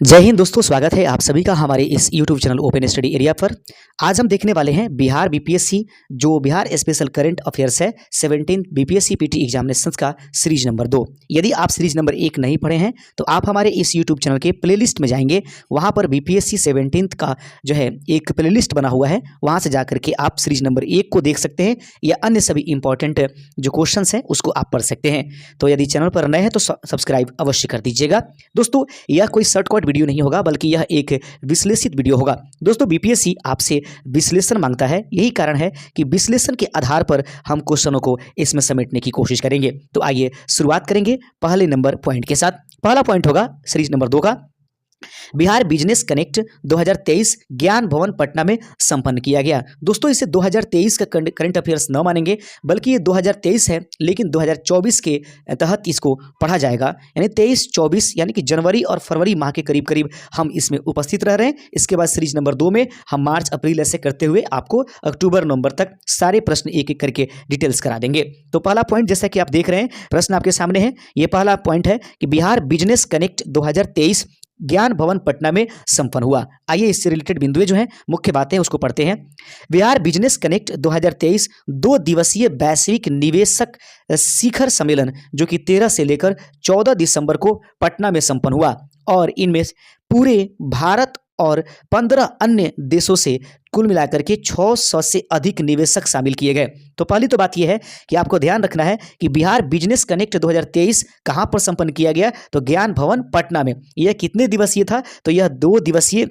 जय हिंद दोस्तों, स्वागत है आप सभी का हमारे इस YouTube channel open study area पर। आज हम देखने वाले हैं बिहार बीपीएससी जो बिहार स्पेशल करंट अफेयर्स है 17 बीपीएससी पीटी एग्जामिनेशंस का सीरीज नंबर 2। यदि आप सीरीज नंबर 1 नहीं पढ़े हैं तो आप हमारे इस YouTube चैनल के प्लेलिस्ट में जाएंगे, वहां पर बीपीएससी 17 का जो है एक प्लेलिस्ट बना हुआ है, वहां से जाकर के आप सीरीज नंबर 1 को देख सकते हैं या अन्य सभी इंपॉर्टेंट जो क्वेश्चन हैं उसको आप पढ़ सकते हैं। तो यदि चैनल पर नए हैं तो सब्सक्राइब अवश्य कर दीजिएगा। दोस्तों, यह कोई शॉर्टकट वीडियो नहीं होगा बल्कि यह एक विश्लेषित वीडियो होगा। दोस्तों, बीपीएससी आपसे विश्लेषण मांगता है, यही कारण है कि विश्लेषण के आधार पर हम क्वेश्चनों को इसमें समेटने की कोशिश करेंगे। तो आइए शुरुआत करेंगे पहले नंबर पॉइंट के साथ। पहला पॉइंट होगा सीरीज नंबर 2 का, बिहार बिजनेस कनेक्ट 2023 ज्ञान भवन पटना में संपन्न किया गया। दोस्तों, इसे 2023 का करंट अफेयर्स न मानेंगे बल्कि ये 2023 है, लेकिन 2024 के तहत इसको पढ़ा जाएगा। यानी 23-24 यानी कि जनवरी और फरवरी माह के करीब करीब हम इसमें उपस्थित रह रहे हैं। इसके बाद सीरीज नंबर 2 में हम मार्च अप्रैल ऐसे करते हुए आपको अक्टूबर नवंबर तक सारे प्रश्न एक एक करके डिटेल्स करा देंगे। तो पहला पॉइंट, जैसा कि आप देख रहे हैं प्रश्न आपके सामने है, ये पहला पॉइंट है कि बिहार बिजनेस कनेक्ट 2023 ज्ञान भवन पटना में संपन्न हुआ। आइए इससे रिलेटेड बिंदुएं जो हैं, मुख्य बातें उसको पढ़ते हैं। बिहार बिजनेस कनेक्ट 2023 2 दिवसीय वैश्विक निवेशक शिखर सम्मेलन जो कि 13 से लेकर 14 दिसंबर को पटना में संपन्न हुआ और इनमें पूरे भारत और 15 अन्य देशों से कुल मिलाकर के 600 से अधिक निवेशक शामिल किए गए। तो पहली तो बात यह है कि आपको ध्यान रखना है कि बिहार बिजनेस कनेक्ट 2023 कहां पर संपन्न किया गया, तो ज्ञान भवन पटना में। यह कितने दिवसीय था, तो यह 2 दिवसीय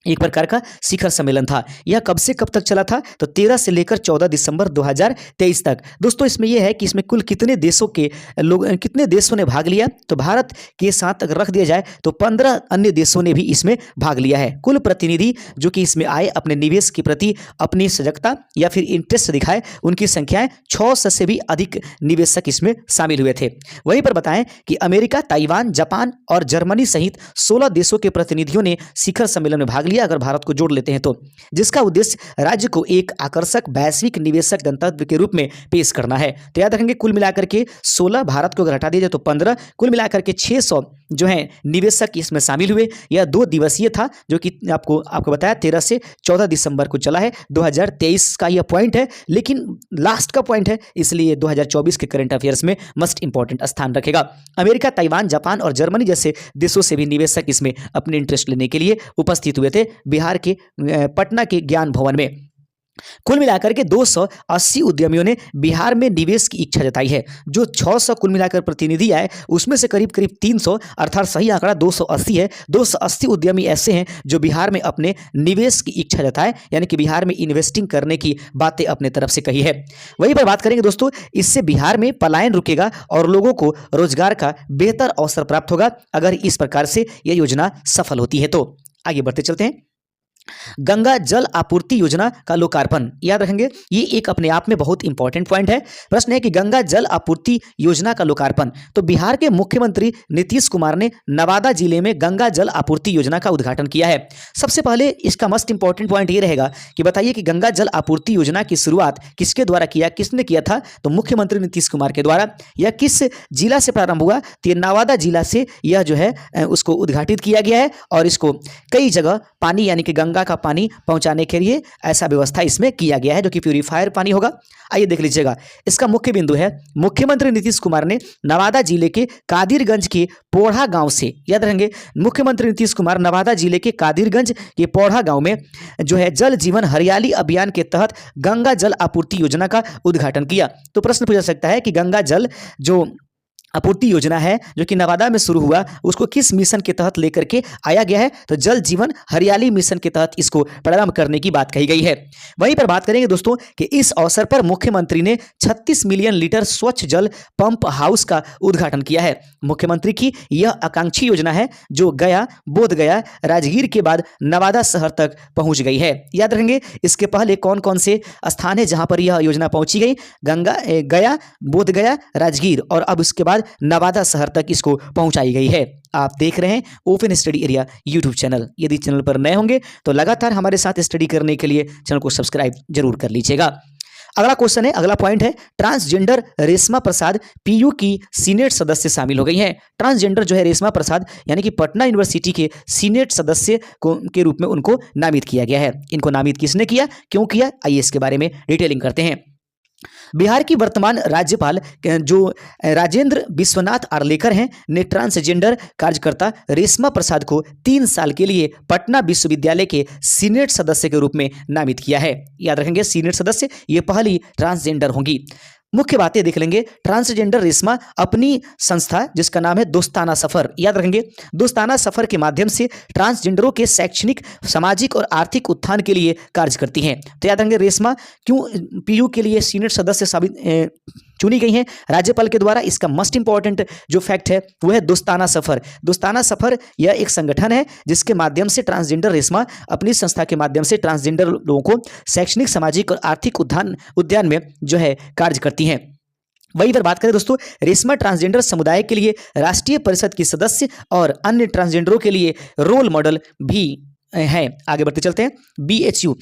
एक प्रकार का शिखर सम्मेलन था। यह कब से कब तक चला था, तो 13 से लेकर 14 दिसंबर 2023 तक। दोस्तों, इसमें यह है कि इसमें कुल कितने देशों के लोग, कितने देशों ने भाग लिया, तो भारत के साथ अगर रख दिया जाए तो 15 अन्य देशों ने भी इसमें भाग लिया है। कुल प्रतिनिधि जो कि इसमें आए, अपने निवेश के प्रति अपनी सजगता या फिर इंटरेस्ट दिखाए, उनकी संख्याएं 600 से भी अधिक निवेशक इसमें शामिल हुए थे। वहीं पर बताएं कि अमेरिका, ताइवान, जापान और जर्मनी सहित 16 देशों के प्रतिनिधियों ने शिखर सम्मेलन में भाग लिया, अगर भारत को जोड़ लेते हैं तो, जिसका उद्देश्य राज्य को एक आकर्षक वैश्विक निवेशक गंतव्य के रूप में पेश करना है। तो याद रखेंगे कुल मिलाकर के 16, भारत को अगर हटा दिया जाए तो 15, कुल मिलाकर के 600 जो है निवेशक इसमें शामिल हुए। यह 2 दिवसीय था जो कि आपको बताया 13 से 14 दिसंबर को चला है। 2023 का यह पॉइंट है, लेकिन लास्ट का पॉइंट है, इसलिए 2024 के करंट अफेयर्स में मस्ट इंपॉर्टेंट स्थान रखेगा। अमेरिका, ताइवान, जापान और जर्मनी जैसे देशों से भी निवेशक इसमें अपने इंटरेस्ट लेने के लिए उपस्थित हुए थे बिहार के पटना के ज्ञान भवन में। कुल मिलाकर के 280 उद्यमियों ने बिहार में निवेश की इच्छा जताई है। जो 600 कुल मिलाकर प्रतिनिधि आए, उसमें से करीब करीब 300, अर्थात सही आंकड़ा 280 है। 280 उद्यमी ऐसे हैं जो बिहार में अपने निवेश की इच्छा जताए, यानी कि बिहार में इन्वेस्टिंग करने की बातें अपने तरफ से कही है। वहीं पर बात करेंगे दोस्तों, इससे बिहार में पलायन रुकेगा और लोगों को रोजगार का बेहतर अवसर प्राप्त होगा अगर इस प्रकार से यह योजना सफल होती है। तो आगे बढ़ते चलते हैं। गंगा जल आपूर्ति योजना का लोकार्पण, याद रखेंगे ये एक अपने आप में बहुत इंपॉर्टेंट पॉइंट है। प्रश्न है कि गंगा जल आपूर्ति योजना का लोकार्पण, तो बिहार के मुख्यमंत्री नीतीश कुमार ने नवादा जिले में गंगा जल आपूर्ति योजना का उद्घाटन किया है। सबसे पहले इसका मस्ट इंपॉर्टेंट पॉइंट ये रहेगा कि बताइए कि गंगा जल आपूर्ति योजना की शुरुआत किसके द्वारा किया, किसने किया था, तो मुख्यमंत्री नीतीश कुमार के द्वारा। यह किस जिला से प्रारंभ हुआ, तो नवादा जिला से यह जो है उसको उद्घाटित किया गया है और इसको कई जगह पानी यानी कि गंगा का पानी पहुंचाने के लिए ऐसा व्यवस्था इसमें किया गया है जो कि प्यूरीफायर पानी होगा। आइए देख लीजिएगा, इसका मुख्य बिंदु है मुख्यमंत्री नीतीश कुमार ने नवादा जिले के कादिरगंज के पोढ़ा गांव से, याद रखेंगे मुख्यमंत्री नीतीश कुमार नवादा जिले के कादिरगंज के पोढ़ा गांव में जो है जल जीवन हरियाली अभियान के तहत गंगा जल आपूर्ति योजना का उद्घाटन किया। तो प्रश्न पूछा सकता है कि गंगा जल जो आपूर्ति योजना है जो कि नवादा में शुरू हुआ, उसको किस मिशन के तहत लेकर के आया गया है, तो जल जीवन हरियाली मिशन के तहत इसको प्रारंभ करने की बात कही गई है। वहीं पर बात करेंगे दोस्तों कि इस अवसर पर मुख्यमंत्री ने 36 मिलियन लीटर स्वच्छ जल पंप हाउस का उद्घाटन किया है। मुख्यमंत्री की यह आकांक्षी योजना है जो गया, बोधगया, राजगीर के बाद नवादा शहर तक पहुंच गई है। याद रखेंगे इसके पहले कौन कौन से स्थान है जहां पर यह योजना पहुंची गई, गया, बोधगया, राजगीर और अब उसके बाद नवादा शहर तक इसको पहुंचाई गई है। आप देख रहे हैं open study area YouTube channel. यदि चैनल पर नए होंगे तो लगातार हमारे साथ स्टडी करने के लिए चैनल को सब्सक्राइब जरूर कर लीजिएगा। अगला क्वेश्चन है, अगला पॉइंट है, ट्रांसजेंडर रेशमा प्रसाद पीयू की सीनेट सदस्य शामिल हो गई हैं। ट्रांसजेंडर जो है रेशमा प्रसाद यानी कि पटना यूनिवर्सिटी के सीनेट सदस्य के रूप में उनको नामित किया गया है। इनको नामित किसने किया, क्यों किया, आइए इसके बारे में डिटेलिंग करते हैं। बिहार की वर्तमान राज्यपाल जो राजेंद्र विश्वनाथ आर्लेकर हैं ने ट्रांसजेंडर कार्यकर्ता रेशमा प्रसाद को 3 साल के लिए पटना विश्वविद्यालय के सीनेट सदस्य के रूप में नामित किया है। याद रखेंगे, सीनेट सदस्य ये पहली ट्रांसजेंडर होंगी। मुख्य बातें देख लेंगे। ट्रांसजेंडर रेशमा अपनी संस्था जिसका नाम है दोस्ताना सफर, याद रखेंगे, दोस्ताना सफर के माध्यम से ट्रांसजेंडरों के शैक्षणिक, सामाजिक और आर्थिक उत्थान के लिए कार्य करती हैं। तो याद रखेंगे रेशमा क्यों पीयू के लिए सीनेट सदस्य चुनी गई हैं राज्यपाल के द्वारा। इसका मोस्ट इंपॉर्टेंट जो फैक्ट है वो है दोस्ताना सफर। दोस्ताना सफर यह एक संगठन है जिसके माध्यम से ट्रांसजेंडर रेशमा अपनी संस्था के माध्यम से ट्रांसजेंडर लोगों को शैक्षणिक, सामाजिक और आर्थिक उद्यान में जो है कार्य करती हैं। वहीं पर बात करें दोस्तों, रेशमा ट्रांसजेंडर समुदाय के लिए राष्ट्रीय परिषद की सदस्य और अन्य ट्रांसजेंडरों के लिए रोल मॉडल भी हैं। आगे बढ़ते चलते हैं। BHU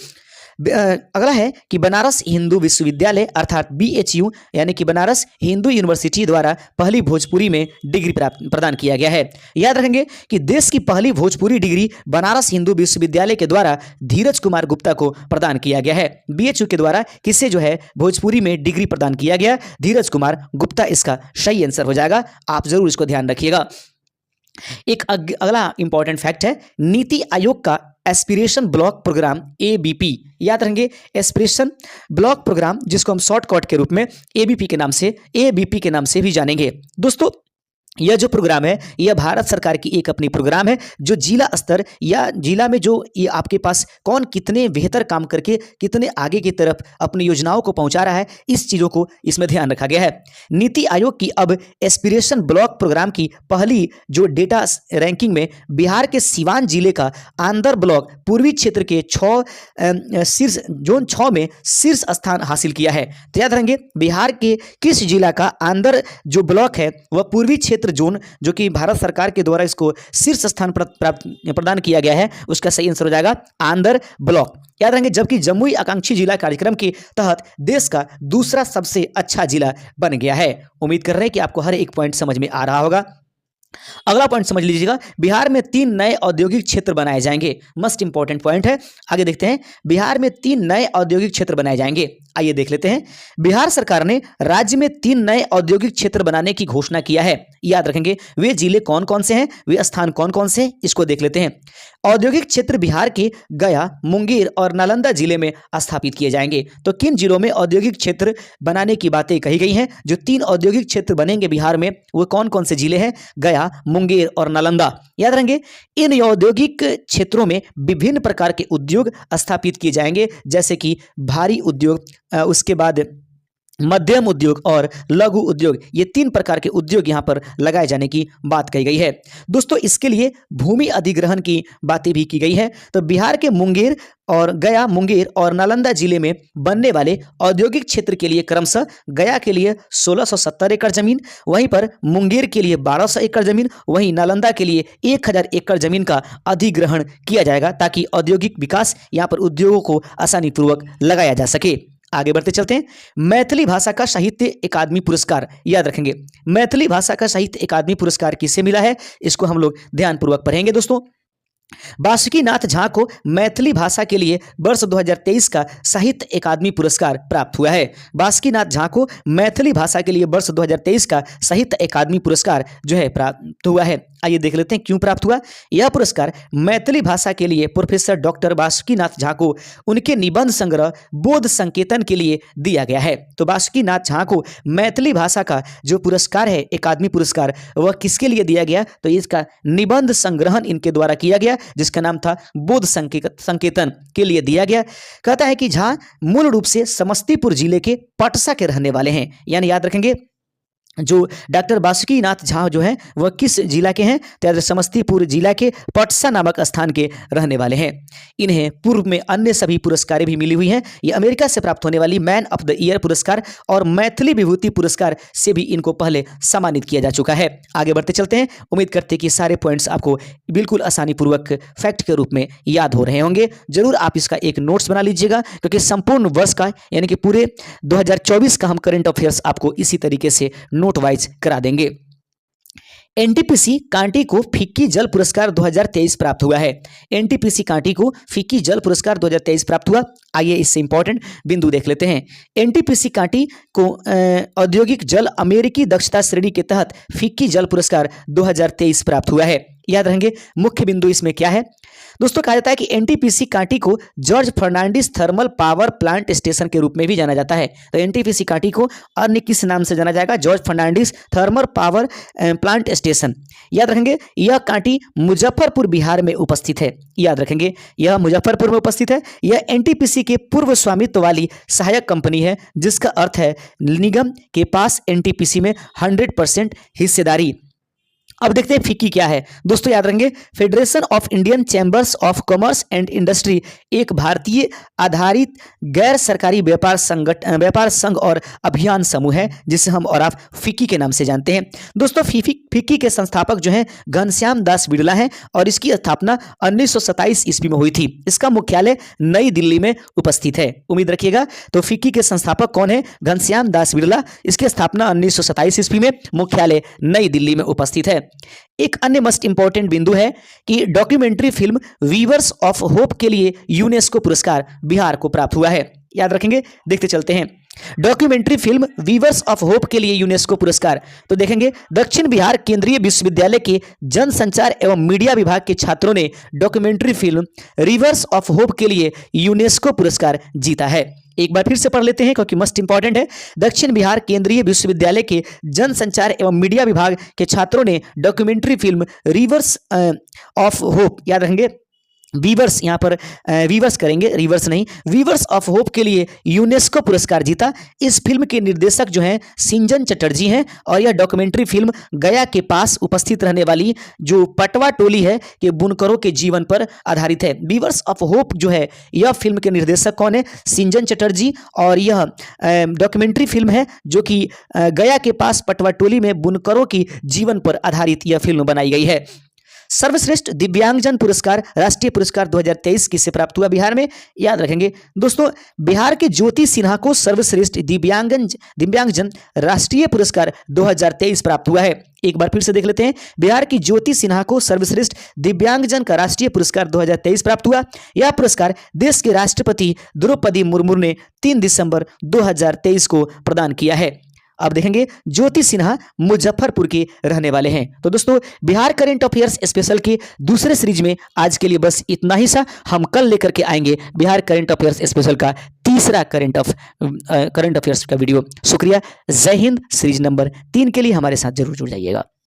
अगला है कि बनारस हिंदू विश्वविद्यालय अर्थात BHU यानी कि बनारस हिंदू यूनिवर्सिटी द्वारा पहली भोजपुरी में डिग्री प्रदान किया गया है। याद रखेंगे कि देश की पहली भोजपुरी डिग्री बनारस हिंदू विश्वविद्यालय के द्वारा धीरज कुमार गुप्ता को प्रदान किया गया है। BHU के द्वारा किसे जो है भोजपुरी में डिग्री प्रदान किया गया, धीरज कुमार गुप्ता इसका सही आंसर हो जाएगा। आप जरूर इसको ध्यान रखिएगा। एक अगला इंपॉर्टेंट फैक्ट है, नीति आयोग का एस्पिरेशन ब्लॉक प्रोग्राम ABP, याद रखेंगे एस्पिरेशन ब्लॉक प्रोग्राम जिसको हम शॉर्टकट के रूप में ABP के नाम से भी जानेंगे। दोस्तों यह जो प्रोग्राम है यह भारत सरकार की एक अपनी प्रोग्राम है जो जिला स्तर या जिला में जो ये आपके पास कौन कितने बेहतर काम करके कितने आगे की तरफ अपनी योजनाओं को पहुंचा रहा है, इस चीज़ों को इसमें ध्यान रखा गया है। नीति आयोग की अब एस्पिरेशन ब्लॉक प्रोग्राम की पहली जो डेटा रैंकिंग में बिहार के सिवान जिले का आंदर ब्लॉक पूर्वी क्षेत्र के शीर्ष जोन 6 में शीर्ष स्थान हासिल किया है। तो याद रखेंगे बिहार के किस जिला का आंदर जो ब्लॉक है वह पूर्वी क्षेत्र जोन जो कि भारत सरकार के द्वारा इसको शीर्ष स्थान प्रदान किया गया है, उसका सही आंसर हो जाएगा आंध्र ब्लॉक। याद रखेंगे जबकि जमुई आकांक्षी जिला कार्यक्रम के तहत देश का दूसरा सबसे अच्छा जिला बन गया है। उम्मीद कर रहे हैं कि आपको हर एक पॉइंट समझ में आ रहा होगा। अगला पॉइंट समझ लीजिएगा, बिहार में 3 नए औद्योगिक क्षेत्र बनाए जाएंगे। मोस्ट इंपॉर्टेंट पॉइंट है। आगे देखते हैं, बिहार में 3 नए औद्योगिक क्षेत्र बनाए जाएंगे। आइए देख लेते हैं। बिहार सरकार ने राज्य में 3 नए औद्योगिक क्षेत्र बनाने की घोषणा किया है। याद रखेंगे वे जिले कौन कौन से हैं, वे स्थान कौन कौन से हैं, इसको देख लेते हैं। औद्योगिक क्षेत्र बिहार के गया, मुंगेर और नालंदा जिले में स्थापित किए जाएंगे। तो किन जिलों में औद्योगिक क्षेत्र बनाने की बातें कही गई हैं? जो 3 औद्योगिक क्षेत्र बनेंगे बिहार में वो कौन कौन से जिले हैं? गया, मुंगेर और नालंदा। याद रखेंगे इन औद्योगिक क्षेत्रों में विभिन्न प्रकार के उद्योग स्थापित किए जाएंगे, जैसे कि भारी उद्योग, उसके बाद मध्यम उद्योग और लघु उद्योग। ये 3 प्रकार के उद्योग यहाँ पर लगाए जाने की बात कही गई है। दोस्तों इसके लिए भूमि अधिग्रहण की बातें भी की गई है। तो बिहार के मुंगेर और गया, मुंगेर और नालंदा जिले में बनने वाले औद्योगिक क्षेत्र के लिए क्रमशः गया के लिए 1670 एकड़ जमीन, वहीं पर मुंगेर के लिए 1200 एकड़ जमीन, वहीं नालंदा के लिए 1000 एकड़ जमीन का अधिग्रहण किया जाएगा ताकि औद्योगिक विकास यहाँ पर उद्योगों को आसानी पूर्वक लगाया जा सके। आगे बढ़ते चलते हैं। मैथिली भाषा का साहित्य अकादमी पुरस्कार, याद रखेंगे मैथिली भाषा का साहित्य अकादमी पुरस्कार किसे मिला है, इसको हम लोग ध्यानपूर्वक पढ़ेंगे। दोस्तों बासुकीनाथ झा को मैथिली भाषा के लिए वर्ष 2023 का साहित्य अकादमी पुरस्कार प्राप्त हुआ है। बासुकीनाथ झा को मैथिली भाषा के लिए वर्ष 2023 का साहित्य अकादमी पुरस्कार जो है प्राप्त हुआ है। आइए देख लेते हैं क्यों प्राप्त हुआ। यह पुरस्कार मैथिली भाषा के लिए प्रोफेसर डॉक्टर बासुकीनाथ झा को उनके निबंध संग्रह बोध संकेतन के लिए दिया गया है। तो बासुकीनाथ झा को मैथिली भाषा का जो पुरस्कार है अकादमी पुरस्कार, वह किसके लिए दिया गया? तो इसका निबंध संग्रहण इनके द्वारा किया गया जिसका नाम था बोध संकेतन के लिए दिया गया। कहता है कि झा मूल रूप से समस्तीपुर जिले के पटसा के रहने वाले हैं। यानी याद रखेंगे जो डॉक्टर बासुकीनाथ झा जो हैं वह किस जिला के हैं? तो याद समस्तीपुर जिला के पटसा नामक स्थान के रहने वाले हैं। इन्हें पूर्व में अन्य सभी पुरस्कारें भी मिली हुई हैं। ये अमेरिका से प्राप्त होने वाली मैन ऑफ द ईयर पुरस्कार और मैथिली विभूति पुरस्कार से भी इनको पहले सम्मानित किया जा चुका है। आगे बढ़ते चलते हैं। उम्मीद करते हैं कि सारे पॉइंट्स आपको बिल्कुल आसानी पूर्वक फैक्ट के रूप में याद हो रहे होंगे। जरूर आप इसका एक नोट्स बना लीजिएगा, क्योंकि संपूर्ण वर्ष का यानी कि पूरे 2024 का हम करंट अफेयर्स आपको इसी तरीके से नोट वाइज करा देंगे। एनटीपीसी कांटी को फिक्की जल पुरस्कार 2023 प्राप्त हुआ है। एनटीपीसी कांटी को फिक्की जल पुरस्कार 2023 प्राप्त हुआ। आइए इससे इंपॉर्टेंट बिंदु देख लेते हैं। एनटीपीसी कांटी को औद्योगिक जल अमेरिकी दक्षता श्रेणी के तहत फिक्की जल पुरस्कार 2023 प्राप्त हुआ है। याद रहेंगे मुख्य बिंदु इसमें क्या है दोस्तों? कहा जाता है कि एनटीपीसी कांटी को George Fernandes thermal power plant station के रूप में भी जाना जाता है। तो एनटीपीसी कांटी को अन्य किस नाम से जाना जाएगा? George Fernandes thermal power plant station. याद रखेंगे यह कांटी मुजफ्फरपुर बिहार में उपस्थित है। याद रखेंगे यह मुजफ्फरपुर में उपस्थित है। यह एनटीपीसी के पूर्व स्वामित्व वाली सहायक कंपनी है, जिसका अर्थ है निगम के पास एनटीपीसी में 100% हिस्सेदारी। अब देखते हैं फिक्की क्या है दोस्तों। याद रखेंगे federation of Indian chambers of commerce and industry एक भारतीय आधारित गैर सरकारी व्यापार संघ और अभियान समूह है, जिसे हम और आप फिक्की के नाम से जानते हैं। दोस्तों फिक्की के संस्थापक जो हैं घनश्याम दास बिड़ला हैं और इसकी स्थापना 1927 ईस्वी में हुई थी। इसका मुख्यालय नई दिल्ली में उपस्थित है। उम्मीद रखिएगा। तो फिक्की के संस्थापक कौन है? घनश्याम दास बिड़ला। इसकी स्थापना 1927 ईस्वी में, मुख्यालय नई दिल्ली में उपस्थित है। एक अन्य मस्ट इंपॉर्टेंट बिंदु है कि documentary film weavers of hope के लिए यूनेस्को पुरस्कार बिहार को प्राप्त हुआ है। याद रखेंगे, देखते चलते हैं। Documentary film weavers of hope के लिए यूनेस्को पुरस्कार तो देखेंगे दक्षिण बिहार केंद्रीय विश्वविद्यालय के जनसंचार एवं मीडिया विभाग के छात्रों ने documentary film reverse of hope के लिए यूनेस्को पुरस्कार जीता है। एक बार फिर से पढ़ लेते हैं क्योंकि मस्ट इंपॉर्टेंट है। दक्षिण बिहार केंद्रीय विश्वविद्यालय के जनसंचार एवं मीडिया विभाग के छात्रों ने documentary film reverse of hope, याद रखेंगे वीवर्स, यहाँ पर वीवर्स करेंगे, रिवर्स नहीं, वीवर्स ऑफ होप के लिए यूनेस्को पुरस्कार जीता। इस फिल्म के निर्देशक जो हैं सिंजन चटर्जी हैं और यह डॉक्यूमेंट्री फिल्म गया के पास उपस्थित रहने वाली जो पटवा टोली है के बुनकरों के जीवन पर आधारित है। वीवर्स ऑफ होप जो है यह फिल्म के निर्देशक कौन है? सिंजन चटर्जी। और यह डॉक्यूमेंट्री फिल्म है जो कि गया के पास पटवा टोली में बुनकरों की जीवन पर आधारित यह फिल्म बनाई गई है। सर्वश्रेष्ठ दिव्यांगजन पुरस्कार राष्ट्रीय पुरस्कार 2023 किससे प्राप्त हुआ बिहार में? याद रखेंगे दोस्तों बिहार के ज्योति सिन्हा को सर्वश्रेष्ठ दिव्यांगजन राष्ट्रीय पुरस्कार 2023 प्राप्त हुआ है। एक बार फिर से देख लेते हैं। बिहार की ज्योति सिन्हा को सर्वश्रेष्ठ दिव्यांगजन का राष्ट्रीय पुरस्कार 2023 प्राप्त हुआ। यह पुरस्कार देश के राष्ट्रपति द्रौपदी मुर्मू ने 3 दिसंबर 2023 को प्रदान किया है। अब देखेंगे ज्योति सिन्हा मुजफ्फरपुर के रहने वाले हैं। तो दोस्तों बिहार करंट अफेयर्स स्पेशल के दूसरे सीरीज में आज के लिए बस इतना ही सा। हम कल लेकर के आएंगे बिहार करंट अफेयर्स स्पेशल का तीसरा करंट अफेयर्स का वीडियो। शुक्रिया। जय हिंद। सीरीज नंबर 3 के लिए हमारे साथ जरूर जुड़ जाइएगा।